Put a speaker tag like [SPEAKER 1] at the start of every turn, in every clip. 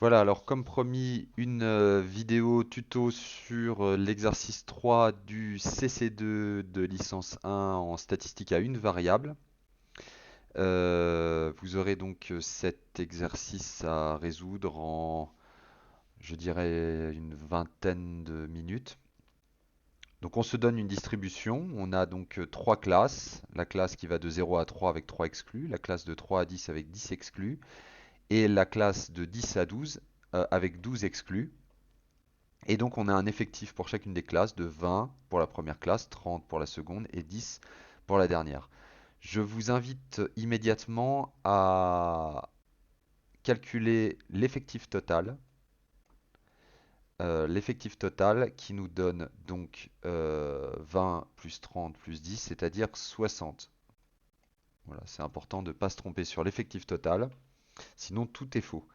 [SPEAKER 1] Voilà, alors comme promis, une vidéo tuto sur l'exercice 3 du CC2 de licence 1 en statistique à une variable. Vous aurez donc cet exercice à résoudre en, je dirais, une vingtaine de minutes. Donc on se donne une distribution, on a donc trois classes, la classe qui va de 0 à 3 avec 3 exclus, la classe de 3 à 10 avec 10 exclus, et la classe de 10 à 12 avec 12 exclus. Et donc on a un effectif pour chacune des classes de 20 pour la première classe, 30 pour la seconde et 10 pour la dernière. Je vous invite immédiatement à calculer l'effectif total qui nous donne donc 20 plus 30 plus 10, c'est-à-dire 60. Voilà, c'est important de ne pas se tromper sur l'effectif total, sinon tout est faux.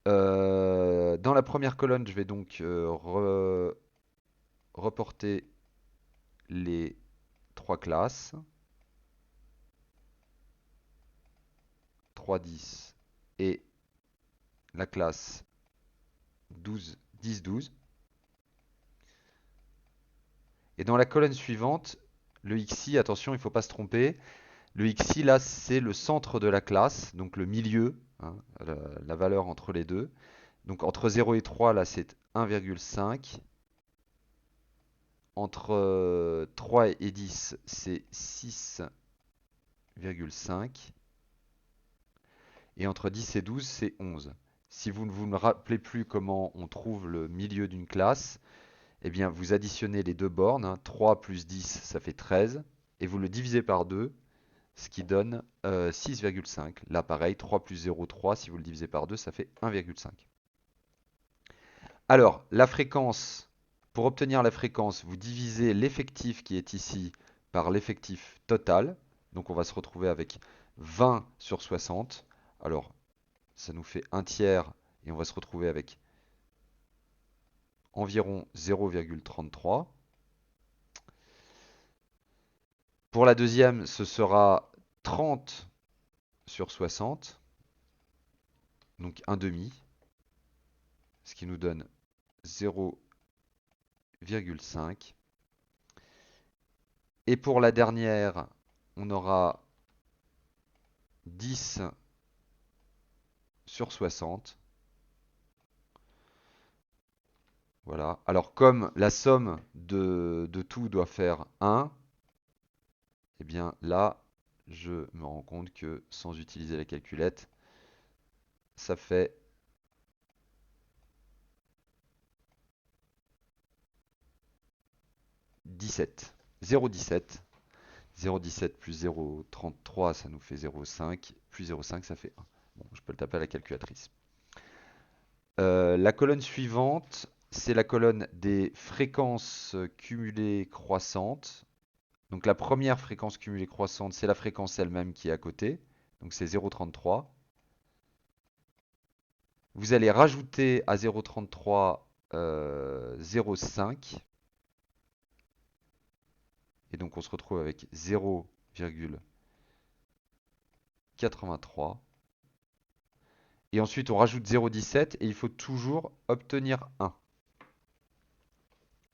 [SPEAKER 1] Dans la première colonne, je vais donc reporter les trois classes, 3, 10 et la classe 12, 10, 12. Et dans la colonne suivante, le xi, attention, il ne faut pas se tromper. Le xi, là, c'est le centre de la classe, donc le milieu, hein, la valeur entre les deux. Donc entre 0 et 3, là, c'est 1,5. Entre 3 et 10, c'est 6,5. Et entre 10 et 12, c'est 11. Si vous ne vous rappelez plus comment on trouve le milieu d'une classe, eh bien, vous additionnez les deux bornes, hein, 3 plus 10, ça fait 13, et vous le divisez par 2, ce qui donne 6,5. Là, pareil, 3 plus 0, 3, si vous le divisez par 2, ça fait 1,5. Alors, la fréquence, pour obtenir la fréquence, vous divisez l'effectif qui est ici par l'effectif total. Donc, on va se retrouver avec 20 sur 60. Alors, ça nous fait un tiers, et on va se retrouver avec environ 0,33. Pour la deuxième, ce sera 30 sur 60, donc un demi, ce qui nous donne 0,5. Et pour la dernière, on aura 10 sur 60. Voilà. Alors comme la somme de tout doit faire 1, eh bien là, je me rends compte que sans utiliser la calculette, ça fait 17. 0,17. 0,17 plus 0,33, ça nous fait 0,5. Plus 0,5, ça fait 1. Bon, je peux le taper à la calculatrice. La colonne suivante, c'est la colonne des fréquences cumulées croissantes. Donc la première fréquence cumulée croissante, c'est la fréquence elle-même qui est à côté. Donc c'est 0,33. Vous allez rajouter à 0,33 0,5. Et donc on se retrouve avec 0,83. Et ensuite on rajoute 0,17 et il faut toujours obtenir 1.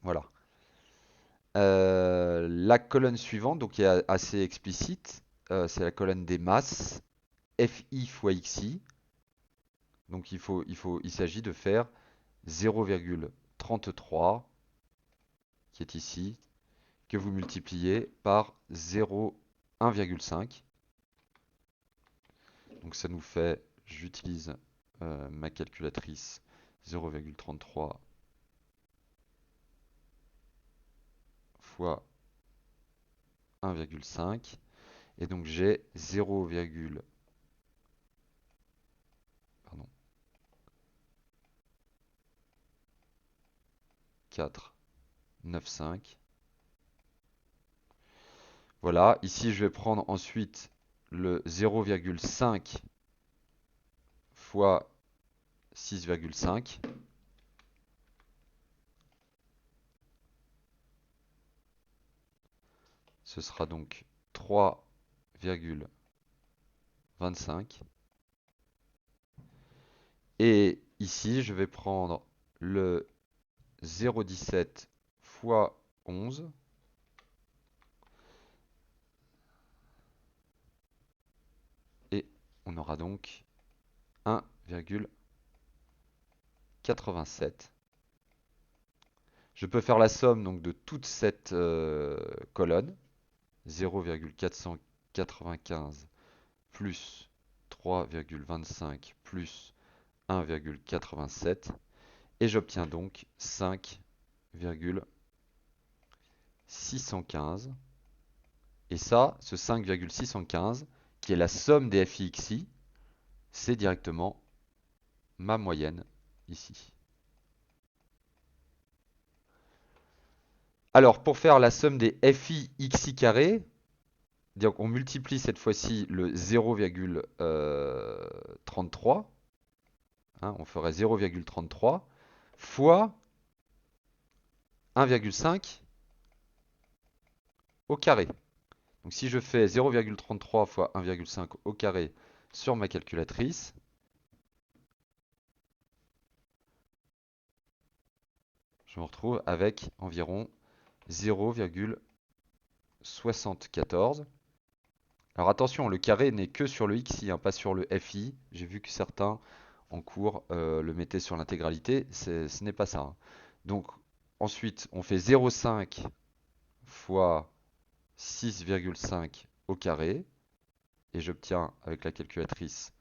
[SPEAKER 1] Voilà. La colonne suivante, donc qui est assez explicite, c'est la colonne des masses, FI fois XI. Donc il s'agit de faire 0,33, qui est ici, que vous multipliez par 1,5. Donc ça nous fait, j'utilise ma calculatrice, 0,33 fois 1,5. Et donc j'ai 0,495. Voilà, ici je vais prendre ensuite le 0,5 fois 6,5. Ce sera donc 3,25. Et ici, je vais prendre le 0,17 fois 11. Et on aura donc 1,87. Je peux faire la somme donc de toute cette colonne. 0,495 plus 3,25 plus 1,87. Et j'obtiens donc 5,615. Et ça, ce 5,615, qui est la somme des FIXI, c'est directement ma moyenne ici. Alors, pour faire la somme des FIXI carré, donc on multiplie cette fois-ci le 0,33, hein, on ferait 0,33 fois 1,5 au carré. Donc si je fais 0,33 fois 1,5 au carré sur ma calculatrice, je me retrouve avec environ 0,74. Alors attention, le carré n'est que sur le xi, hein, pas sur le fi. J'ai vu que certains en cours le mettaient sur l'intégralité. Ce n'est pas ça, hein. Donc ensuite, on fait 0,5 fois 6,5 au carré. Et j'obtiens avec la calculatrice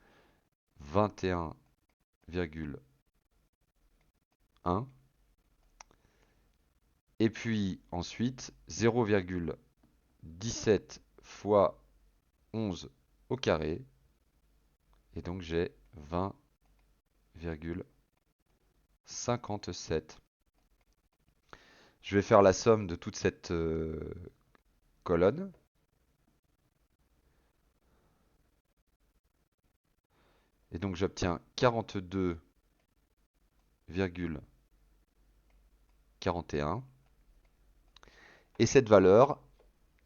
[SPEAKER 1] 21,1. Et puis ensuite, 0,17 fois 11 au carré. Et donc j'ai 20,57. Je vais faire la somme de toute cette colonne. Et donc j'obtiens 42,41. Et cette valeur,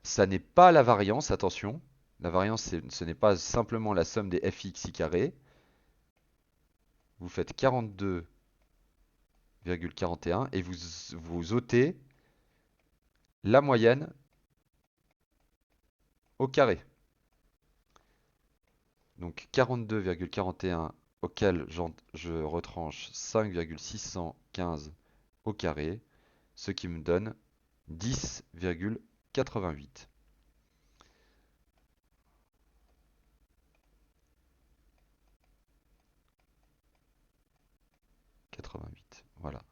[SPEAKER 1] ça n'est pas la variance, attention. La variance, ce n'est pas simplement la somme des fxi carré. Vous faites 42,41 et vous ôtez la moyenne au carré. Donc 42,41 auquel je retranche 5,615 au carré, ce qui me donne 10,88. 88, voilà.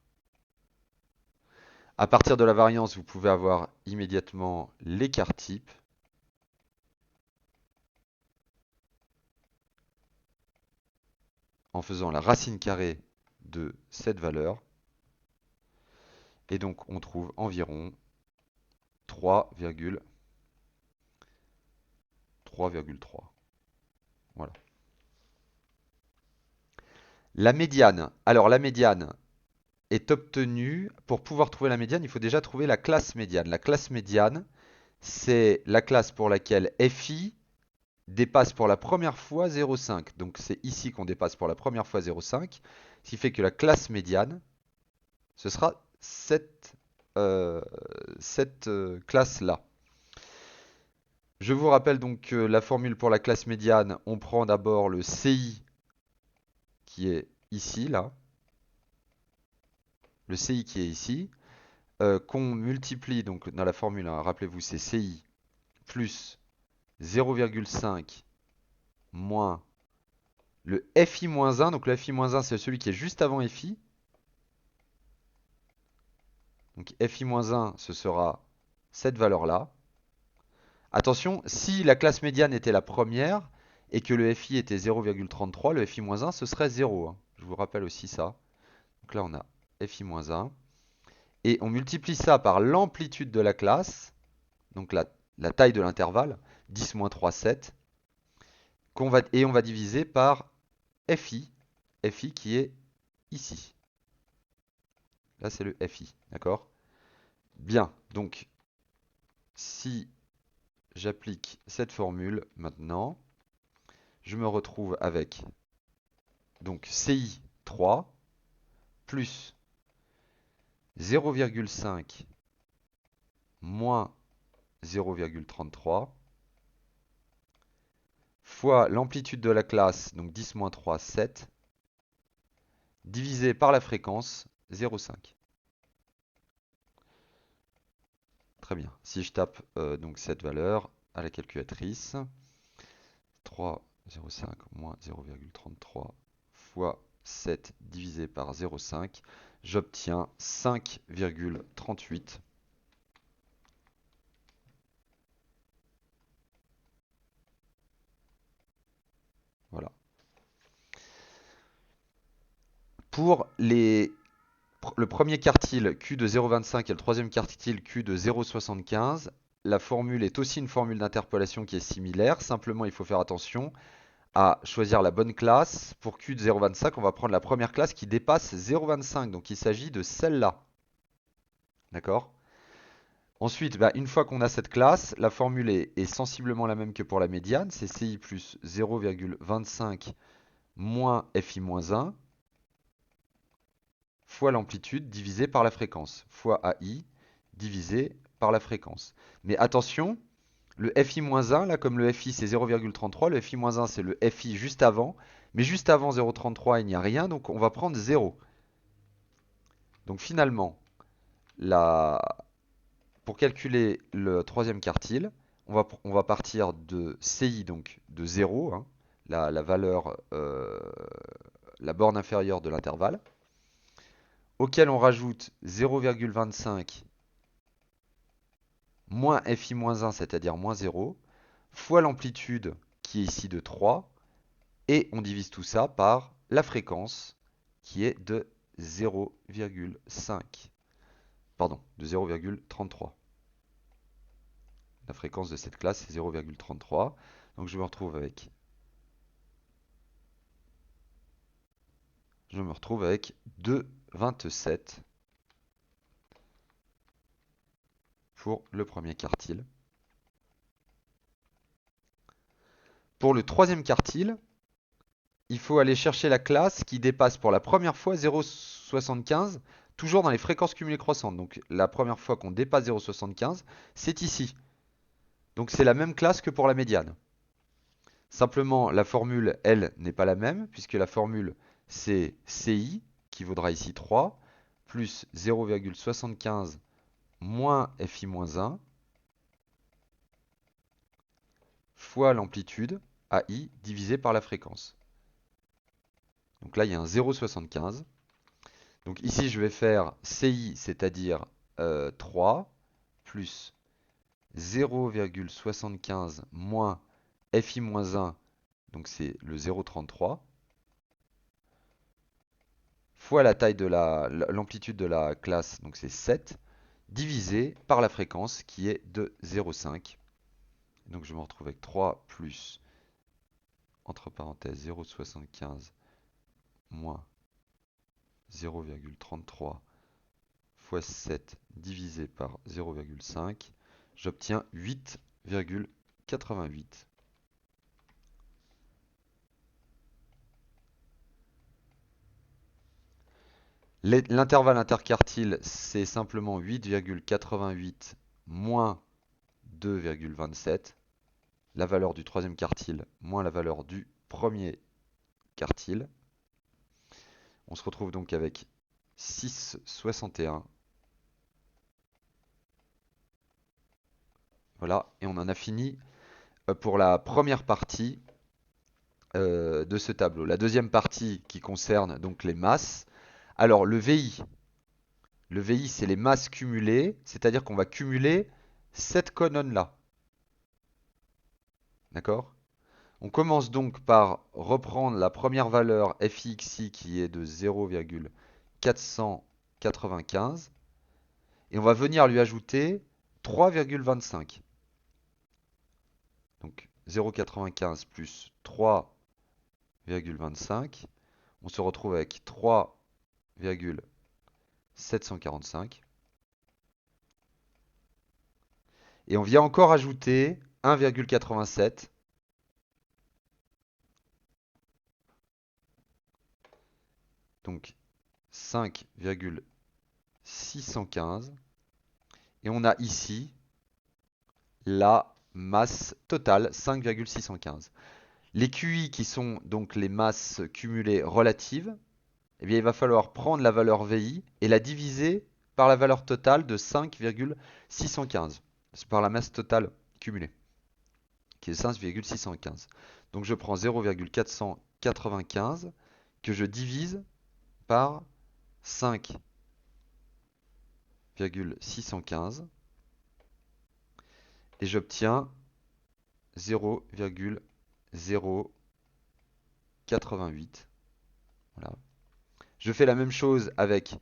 [SPEAKER 1] À partir de la variance, vous pouvez avoir immédiatement l'écart type. En faisant la racine carrée de cette valeur. Et donc on trouve environ 3,3. Voilà. La médiane. Alors la médiane est obtenue. Pour pouvoir trouver la médiane, il faut déjà trouver la classe médiane. La classe médiane, c'est la classe pour laquelle FI dépasse pour la première fois 0,5. Donc c'est ici qu'on dépasse pour la première fois 0,5. Ce qui fait que la classe médiane, ce sera cette classe-là. Je vous rappelle donc la formule pour la classe médiane. On prend d'abord le CI qui est ici, là. Le CI qui est ici. Qu'on multiplie donc dans la formule, hein, rappelez-vous, c'est CI plus 0,5 moins le FI-1. Donc le FI-1, c'est celui qui est juste avant FI. Donc FI-1, ce sera cette valeur-là. Attention, si la classe médiane était la première et que le FI était 0,33, le FI-1, ce serait 0, hein. Je vous rappelle aussi ça. Donc là, on a FI-1. Et on multiplie ça par l'amplitude de la classe, donc la taille de l'intervalle, 10 moins 3, 7. Et on va diviser par FI, FI qui est ici. Là, c'est le FI, d'accord? Bien, donc, si j'applique cette formule maintenant, je me retrouve avec donc CI 3 plus 0,5 moins 0,33 fois l'amplitude de la classe, donc 10 moins 3, 7, divisé par la fréquence, 0,5. Très bien. Si je tape donc cette valeur à la calculatrice, 3, 0,5 moins 0,33 fois 7 divisé par 0,5, j'obtiens 5,38. Voilà. Pour le premier quartile Q de 0,25 et le troisième quartile Q de 0,75, la formule est aussi une formule d'interpolation qui est similaire. Simplement, il faut faire attention à choisir la bonne classe. Pour Q de 0,25, on va prendre la première classe qui dépasse 0,25. Donc il s'agit de celle-là. D'accord? Ensuite, une fois qu'on a cette classe, la formule est sensiblement la même que pour la médiane. C'est CI plus 0,25 moins FI moins 1 fois l'amplitude divisé par la fréquence, fois AI divisé par la fréquence. Mais attention, le FI-1, là comme le FI c'est 0,33, le FI-1 c'est le FI juste avant, mais juste avant 0,33 il n'y a rien, donc on va prendre 0. Donc finalement, la... pour calculer le troisième quartile, on va partir de CI, donc de 0, hein, la valeur, la borne inférieure de l'intervalle, auquel on rajoute 0,25 moins FI-1, c'est-à-dire moins 0, fois l'amplitude qui est ici de 3, et on divise tout ça par la fréquence qui est de 0,5. Pardon, de 0,33. La fréquence de cette classe est 0,33. Donc je me retrouve avec 2,27 pour le premier quartile. Pour le troisième quartile, il faut aller chercher la classe qui dépasse pour la première fois 0,75, toujours dans les fréquences cumulées croissantes. Donc la première fois qu'on dépasse 0,75, c'est ici. Donc c'est la même classe que pour la médiane. Simplement, la formule, elle, n'est pas la même, puisque la formule, c'est CI, qui vaudra ici 3, plus 0,75 moins FI-1, fois l'amplitude, AI, divisé par la fréquence. Donc là, il y a un 0,75. Donc ici, je vais faire CI, c'est-à-dire 3, plus 0,75 moins FI-1, donc c'est le 0,33, fois la taille de l'amplitude de la classe, donc c'est 7, divisé par la fréquence qui est de 0,5. Donc je me retrouve avec 3 plus, entre parenthèses, 0,75 moins 0,33 fois 7 divisé par 0,5. J'obtiens 8,88. L'intervalle interquartile, c'est simplement 8,88 moins 2,27. La valeur du troisième quartile moins la valeur du premier quartile. On se retrouve donc avec 6,61. Voilà, et on en a fini pour la première partie de ce tableau. La deuxième partie qui concerne donc les masses. Alors le VI c'est les masses cumulées, c'est-à-dire qu'on va cumuler cette colonne-là. D'accord? On commence donc par reprendre la première valeur FIXI qui est de 0,495 et on va venir lui ajouter 3,25. Donc 0,95 plus 3,25, on se retrouve avec 3,745. Et on vient encore ajouter 1,87. Donc 5,615. Et on a ici la masse totale, 5,615. Les QI qui sont donc les masses cumulées relatives, eh bien, il va falloir prendre la valeur VI et la diviser par la valeur totale de 5,615. C'est par la masse totale cumulée, qui est 5,615. Donc je prends 0,495 que je divise par 5,615 et j'obtiens 0,088. Voilà. Je fais la même chose avec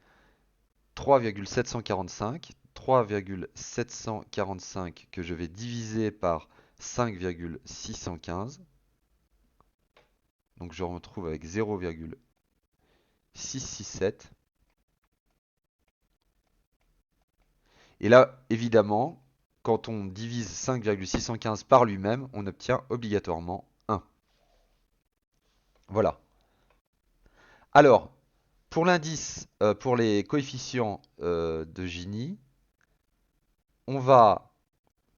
[SPEAKER 1] 3,745. 3,745 que je vais diviser par 5,615. Donc je retrouve avec 0,667. Et là, évidemment, quand on divise 5,615 par lui-même, on obtient obligatoirement 1. Voilà. Alors, pour l'indice, pour les coefficients de Gini, on va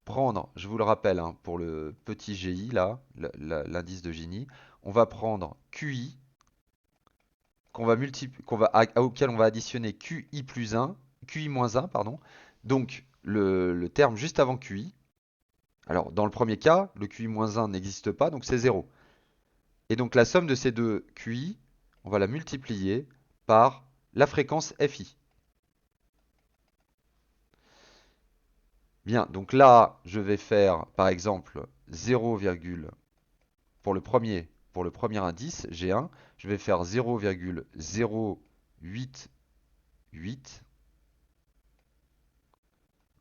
[SPEAKER 1] prendre, je vous le rappelle, hein, pour le petit GI, là, l'indice de Gini, on va prendre QI, auquel on va additionner QI plus 1, QI moins 1, pardon. Donc, le terme juste avant QI. Alors, dans le premier cas, le QI moins 1 n'existe pas, donc c'est 0. Et donc, la somme de ces deux QI, on va la multiplier par la fréquence FI. Bien, donc là, je vais faire, par exemple, 0, pour le premier indice, G1, je vais faire 0,088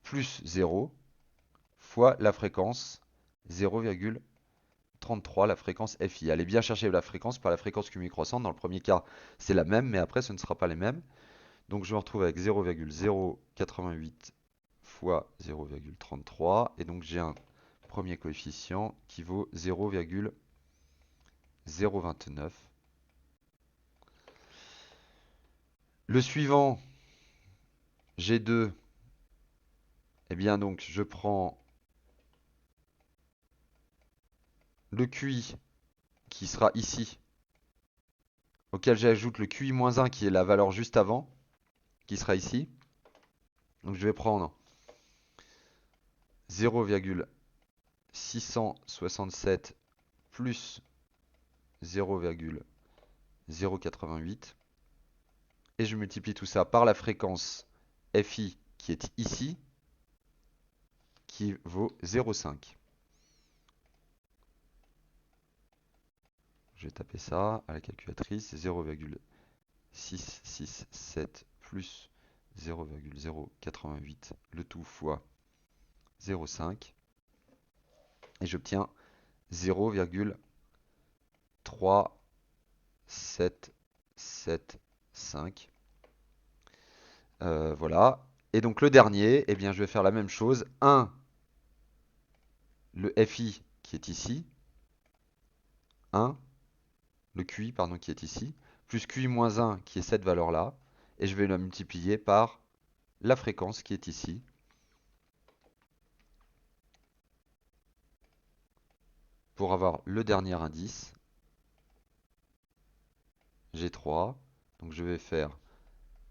[SPEAKER 1] plus 0 fois la fréquence 0,33, la fréquence FI. Allez bien chercher la fréquence par la fréquence cumulée croissante. Dans le premier cas, c'est la même, mais après, ce ne sera pas les mêmes. Donc, je me retrouve avec 0,088 fois 0,33. Et donc, j'ai un premier coefficient qui vaut 0,029. Le suivant, G2, eh bien donc je prends le QI qui sera ici, auquel j'ajoute le QI-1 qui est la valeur juste avant, qui sera ici. Donc je vais prendre 0,667 plus 0,088. Et je multiplie tout ça par la fréquence FI qui est ici, qui vaut 0,5. Je vais taper ça à la calculatrice, 0,667 plus 0,088, le tout fois 0,5. Et j'obtiens 0,3775. Voilà. Et donc le dernier, eh bien, je vais faire la même chose. 1, le FI qui est ici. 1, le QI, pardon, qui est ici. Plus QI-1 qui est cette valeur-là. Et je vais la multiplier par la fréquence qui est ici. Pour avoir le dernier indice. G3. Donc je vais faire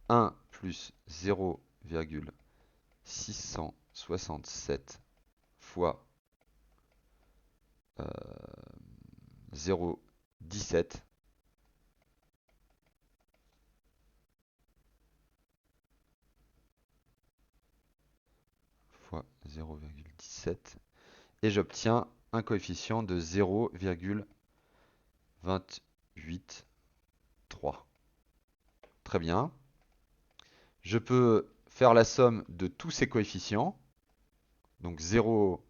[SPEAKER 1] 1 plus 0,667 fois 0,17 fois 0,17 et j'obtiens un coefficient de 0,283. Très bien. Je peux faire la somme de tous ces coefficients. Donc 0,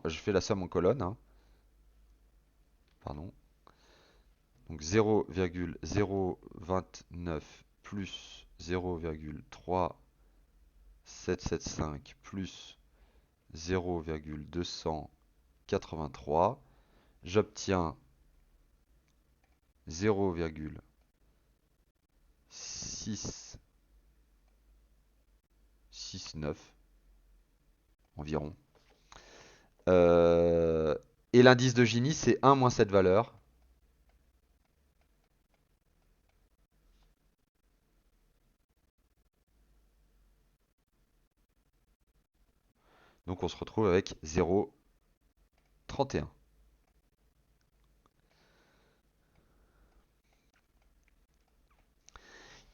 [SPEAKER 1] je fais la somme en colonne, hein. Pardon. Donc 0,029 plus 0,3775 plus 0,283. J'obtiens 6, 6, 9 environ. Euh, et l'indice de Gini, c'est 1 moins cette valeur. Donc on se retrouve avec 0,31.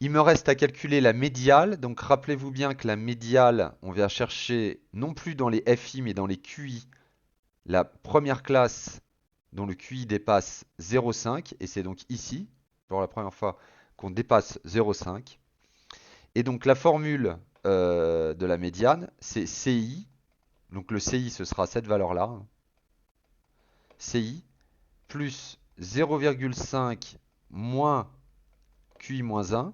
[SPEAKER 1] Il me reste à calculer la médiale. Donc rappelez-vous bien que la médiale, on vient chercher non plus dans les FI mais dans les QI la première classe dont le QI dépasse 0,5. Et c'est donc ici, pour la première fois, qu'on dépasse 0,5. Et donc la formule de la médiane, c'est CI. Donc le CI, ce sera cette valeur-là. CI plus 0,5 moins QI-1.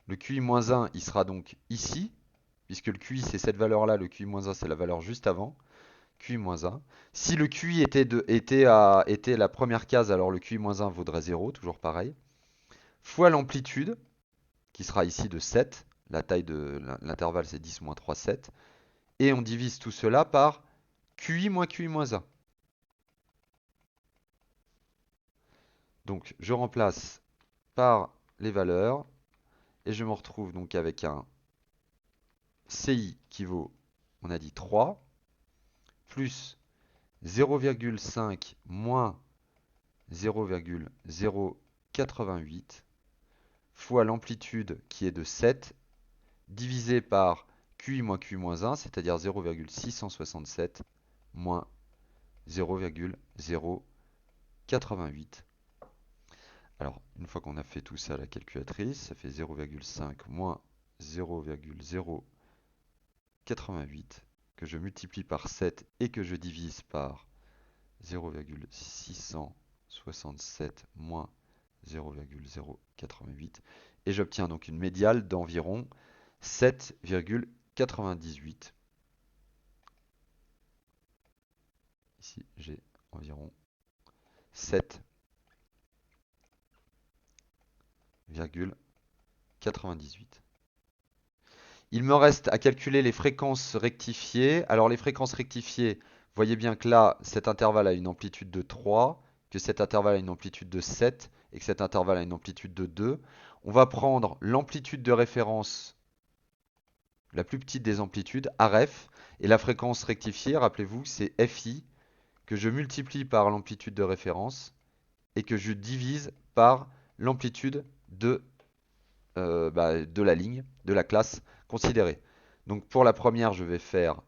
[SPEAKER 1] Le QI-1, il sera donc ici, puisque le QI c'est cette valeur-là, le QI-1 c'est la valeur juste avant. QI-1. Si le QI était la première case, alors le QI-1 vaudrait 0, toujours pareil. Fois l'amplitude, qui sera ici de 7. La taille de l'intervalle c'est 10 moins 3, 7. Et on divise tout cela par QI moins QI-1. Donc je remplace par les valeurs et je me retrouve donc avec un CI qui vaut, on a dit 3, plus 0,5 moins 0,088 fois l'amplitude qui est de 7 divisé par QI moins QI-1, c'est-à-dire 0,667 moins 0,088. Alors, une fois qu'on a fait tout ça à la calculatrice, ça fait 0,5 moins 0,088 que je multiplie par 7 et que je divise par 0,667 moins 0,088 et j'obtiens donc une médiane d'environ 7,98. Ici, j'ai environ 7,98. Il me reste à calculer les fréquences rectifiées. Alors les fréquences rectifiées, voyez bien que là, cet intervalle a une amplitude de 3, que cet intervalle a une amplitude de 7 et que cet intervalle a une amplitude de 2. On va prendre l'amplitude de référence, la plus petite des amplitudes, RF, et la fréquence rectifiée, rappelez-vous, c'est FI, que je multiplie par l'amplitude de référence et que je divise par l'amplitude de la ligne, de la classe considérée. Donc pour la première, je vais faire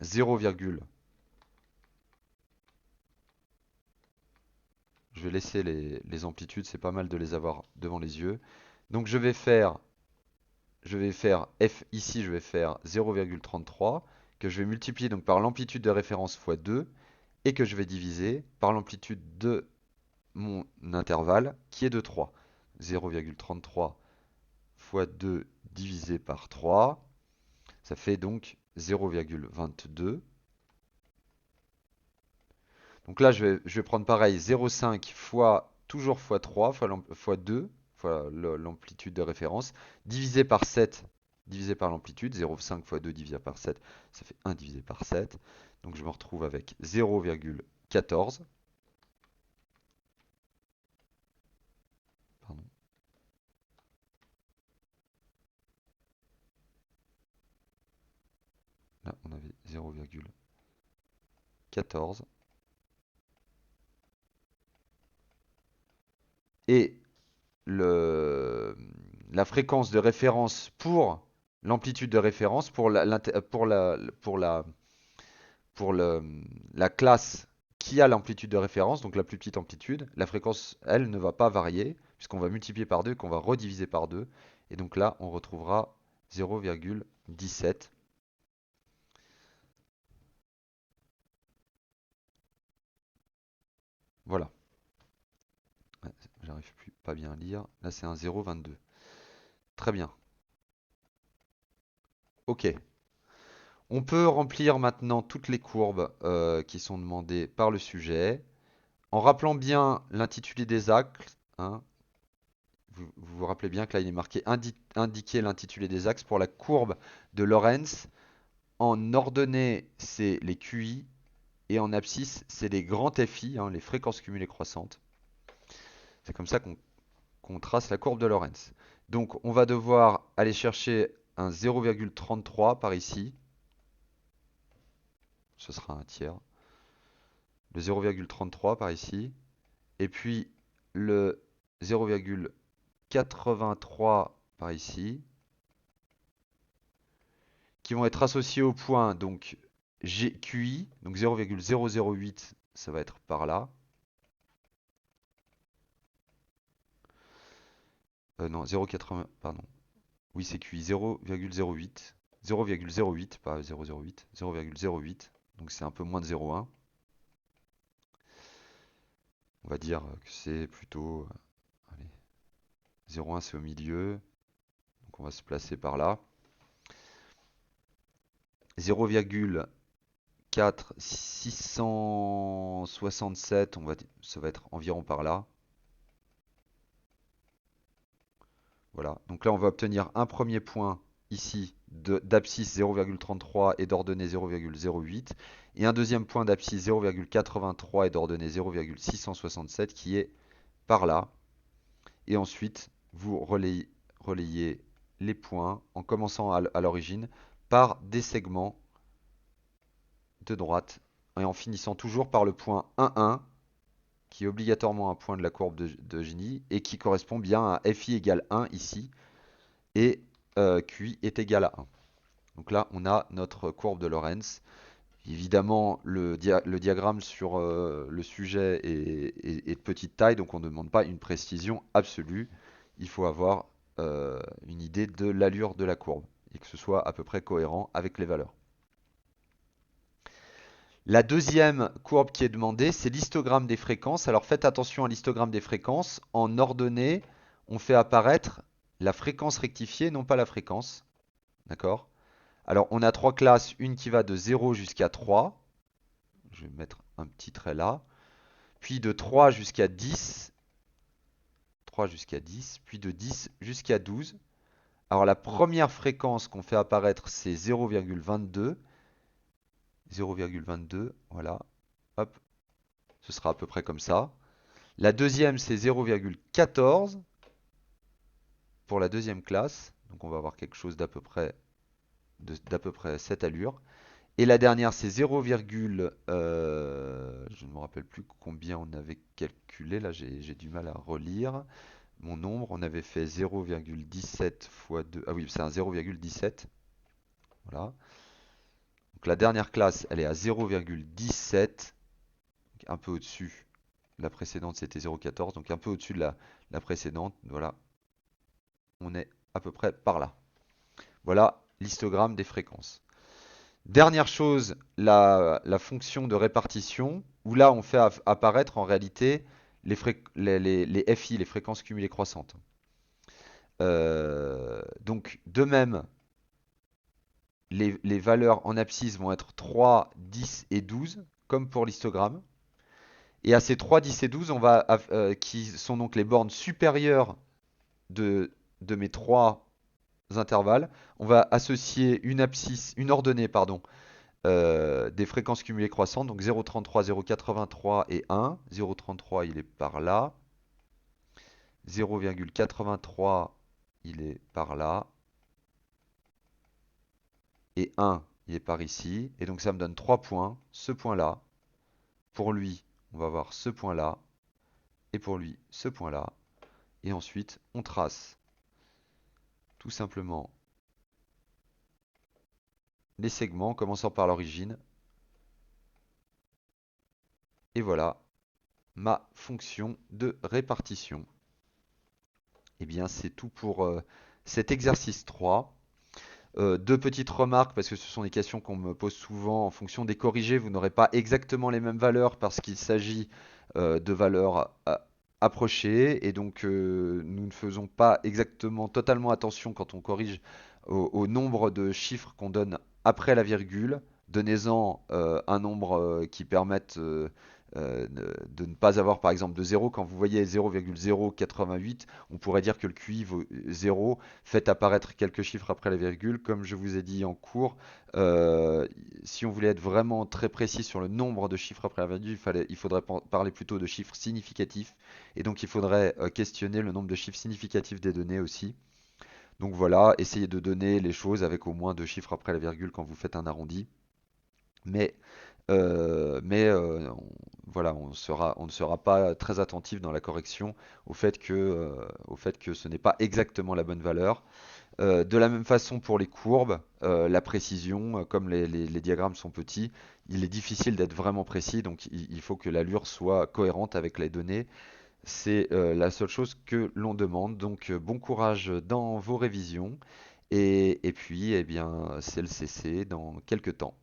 [SPEAKER 1] 0, je vais laisser les amplitudes, c'est pas mal de les avoir devant les yeux. Donc je vais faire F ici, je vais faire 0,33 que je vais multiplier donc par l'amplitude de référence fois 2 et que je vais diviser par l'amplitude de mon intervalle qui est de 3. 0,33 fois 2 divisé par 3, ça fait donc 0,22. Donc là, je vais prendre pareil 0,5 fois, toujours fois 3, fois 2, fois l'amplitude de référence, divisé par 7, divisé par l'amplitude. 0,5 fois 2 divisé par 7, ça fait 1 divisé par 7. Donc je me retrouve avec 0,14. Pardon. Là, on avait 0,14. Et la fréquence de référence pour l'amplitude de référence, pour la classe qui a l'amplitude de référence, donc la plus petite amplitude, la fréquence, elle, ne va pas varier, puisqu'on va multiplier par 2, qu'on va rediviser par 2. Et donc là, on retrouvera 0,17. Voilà. Ouais, j'arrive plus pas bien à lire. Là, c'est un 0,22. Très bien. Ok. On peut remplir maintenant toutes les courbes qui sont demandées par le sujet, en rappelant bien l'intitulé des actes. Hein. vous vous rappelez bien que là il est marqué indiquer l'intitulé des axes pour la courbe de Lorentz. En ordonnée, c'est les QI et en abscisse, c'est les grands FI, hein, les fréquences cumulées croissantes. C'est comme ça qu'on trace la courbe de Lorentz. Donc on va devoir aller chercher un 0,33 par ici. Ce sera un tiers. Le 0,33 par ici. Et puis le 0,83 par ici. Qui vont être associés au point donc QI, donc 0,008, ça va être par là. Non, 0,80, pardon. Oui, c'est QI 0,08. 0,08, pas 0,08, 0,08. Donc c'est un peu moins de 0,1. On va dire que c'est plutôt... allez, 0,1 c'est au milieu. Donc on va se placer par là. 0,4667, ça va être environ par là. Voilà, donc là on va obtenir un premier point ici d'abscisse 0,33 et d'ordonnée 0,08 et un deuxième point d'abscisse 0,83 et d'ordonnée 0,667 qui est par là. Et ensuite vous relayez les points en commençant à l'origine par des segments de droite et en finissant toujours par le point 1,1 qui est obligatoirement un point de la courbe de Gini et qui correspond bien à FI égale 1 ici et QI est égal à 1. Donc là, on a notre courbe de Lorentz. Évidemment, le diagramme sur le sujet est de petite taille, donc on ne demande pas une précision absolue. Il faut avoir une idée de l'allure de la courbe et que ce soit à peu près cohérent avec les valeurs. La deuxième courbe qui est demandée, c'est l'histogramme des fréquences. Alors faites attention à l'histogramme des fréquences. En ordonnée, on fait apparaître la fréquence rectifiée, non pas la fréquence. D'accord? Alors on a trois classes, une qui va de 0 jusqu'à 3. Je vais mettre un petit trait là. Puis de 3 jusqu'à 10. 3 jusqu'à 10. Puis de 10 jusqu'à 12. Alors la première fréquence qu'on fait apparaître, c'est 0,22. 0,22, voilà. Hop, ce sera à peu près comme ça. La deuxième, c'est 0,14 pour la deuxième classe. Donc on va avoir quelque chose d'à peu près cette allure. Et la dernière, c'est 0, je ne me rappelle plus combien on avait calculé. Là, j'ai du mal à relire mon nombre. On avait fait 0,17 fois 2. Ah oui, c'est un 0,17. Voilà. Donc la dernière classe, elle est à 0,17. Un peu au-dessus. La précédente, c'était 0,14. Donc un peu au-dessus de la précédente. Voilà. On est à peu près par là. Voilà l'histogramme des fréquences. Dernière chose, la fonction de répartition, où là on fait apparaître en réalité les FI, les fréquences cumulées croissantes. Donc de même, les valeurs en abscisse vont être 3, 10 et 12, comme pour l'histogramme. Et à ces 3, 10 et 12, qui sont donc les bornes supérieures de mes trois intervalles, on va associer une ordonnée, pardon, des fréquences cumulées croissantes, donc 0,33, 0,83 et 1. 0,33 il est par là. 0,83 il est par là. Et 1 il est par ici. Et donc ça me donne 3 points. Ce point-là. Pour lui, on va avoir ce point-là. Et pour lui, ce point-là. Et ensuite, on trace tout simplement les segments, commençant par l'origine. Et voilà ma fonction de répartition. Et bien, c'est tout pour cet exercice 3. Deux petites remarques, parce que ce sont des questions qu'on me pose souvent. En fonction des corrigés, vous n'aurez pas exactement les mêmes valeurs parce qu'il s'agit de valeurs approchées. Et donc, nous ne faisons pas exactement totalement attention quand on corrige au nombre de chiffres qu'on donne après la virgule. Donnez-en un nombre qui permette de ne pas avoir par exemple de zéro. Quand vous voyez 0,088, on pourrait dire que le QI vaut 0. Faites apparaître quelques chiffres après la virgule. Comme je vous ai dit en cours, euh, si on voulait être vraiment très précis sur le nombre de chiffres après la virgule, il faudrait parler plutôt de chiffres significatifs. Et donc il faudrait questionner le nombre de chiffres significatifs des données aussi. Donc voilà, essayez de donner les choses avec au moins deux chiffres après la virgule quand vous faites un arrondi. Mais voilà, on ne sera pas très attentif dans la correction au fait que ce n'est pas exactement la bonne valeur. De la même façon pour les courbes, la précision, comme les diagrammes sont petits, il est difficile d'être vraiment précis, donc il faut que l'allure soit cohérente avec les données. C'est la seule chose que l'on demande. Donc bon courage dans vos révisions et puis eh bien c'est le CC dans quelques temps.